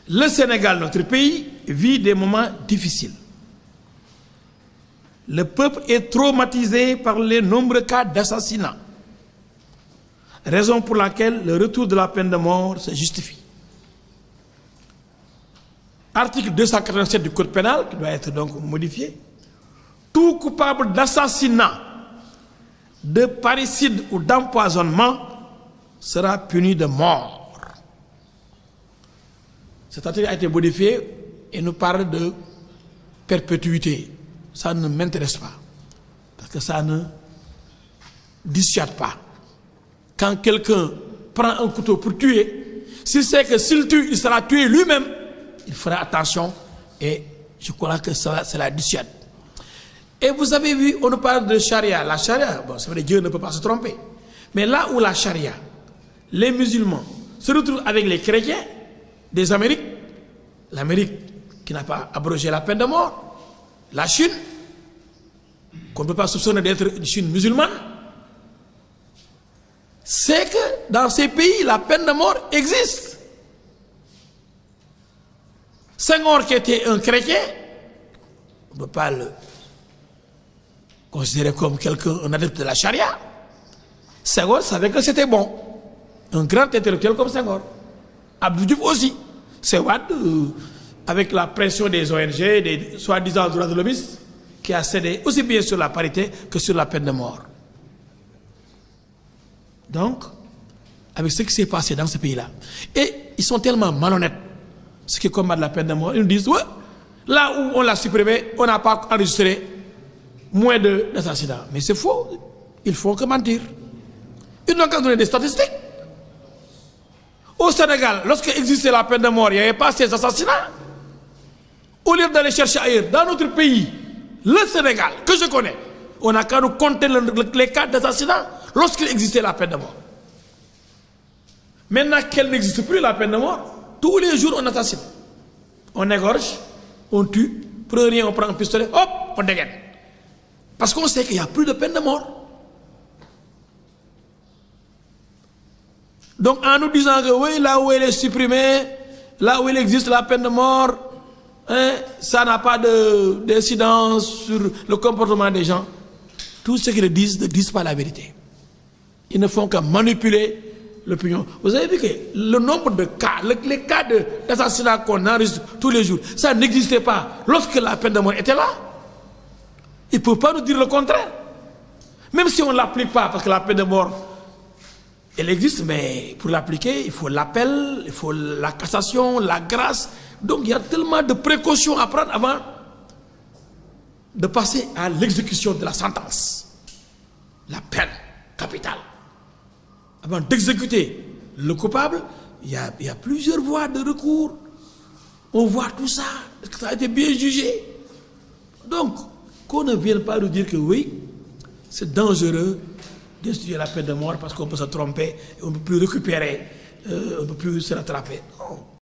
Le Sénégal, notre pays, vit des moments difficiles. Le peuple est traumatisé par les nombreux cas d'assassinat. Raison pour laquelle le retour de la peine de mort se justifie. Article 287 du Code pénal, qui doit être donc modifié. Tout coupable d'assassinat, de parricide ou d'empoisonnement sera puni de mort. Cet article a été modifié et nous parle de perpétuité. Ça ne m'intéresse pas. Parce que ça ne dissuade pas. Quand quelqu'un prend un couteau pour tuer, s'il sait que s'il tue, il sera tué lui-même, il fera attention et je crois que ça, c'est la dissuade. Et vous avez vu, on nous parle de charia. La charia, bon, c'est vrai, Dieu ne peut pas se tromper. Mais là où la charia, les musulmans se retrouvent avec les chrétiens des Amériques, l'Amérique qui n'a pas abrogé la peine de mort, la Chine, qu'on ne peut pas soupçonner d'être une Chine musulmane, c'est que dans ces pays, la peine de mort existe. Senghor qui était un chrétien, on ne peut pas le considérer comme quelqu'un, un adepte de la charia. Senghor savait que c'était bon. Un grand intellectuel comme Senghor. Abdou Diouf aussi. C'est Wade, avec la pression des ONG, des soi-disant droits de l'homme, qui a cédé aussi bien sur la parité que sur la peine de mort. Donc, avec ce qui s'est passé dans ce pays-là, et ils sont tellement malhonnêtes, ceux qui combattent la peine de mort, ils nous disent, ouais, là où on l'a supprimé, on n'a pas enregistré moins d'assassinats. Mais c'est faux, ils font que mentir. Ils n'ont qu'à donner des statistiques. Au Sénégal, lorsque existait la peine de mort, il n'y avait pas ces assassinats. Au lieu d'aller chercher ailleurs, dans notre pays, le Sénégal, que je connais, on n'a qu'à nous compter les cas d'assassinat lorsqu'il existait la peine de mort. Maintenant qu'elle n'existe plus, la peine de mort, tous les jours on assassine. On égorge, on tue, pour rien on prend un pistolet, hop, on dégaine. Parce qu'on sait qu'il n'y a plus de peine de mort. Donc en nous disant que oui, là où elle est supprimée, là où il existe la peine de mort, hein, ça n'a pas d'incidence sur le comportement des gens. Tout ce qu'ils disent ne disent pas la vérité. Ils ne font que manipuler l'opinion. Vous avez vu que le nombre de cas, les cas d'assassinat qu'on enregistre tous les jours, ça n'existait pas lorsque la peine de mort était là. Ils ne peuvent pas nous dire le contraire. Même si on ne l'applique pas, parce que la peine de mort, elle existe, mais pour l'appliquer, il faut l'appel, il faut la cassation, la grâce. Donc il y a tellement de précautions à prendre avant de passer à l'exécution de la sentence. La peine capitale. Avant d'exécuter le coupable, il y a plusieurs voies de recours. On voit tout ça. Est-ce que ça a été bien jugé? Donc, qu'on ne vienne pas nous dire que oui, c'est dangereux d'instituer la peine de mort parce qu'on peut se tromper, et on ne peut plus récupérer, on ne peut plus se rattraper. Non.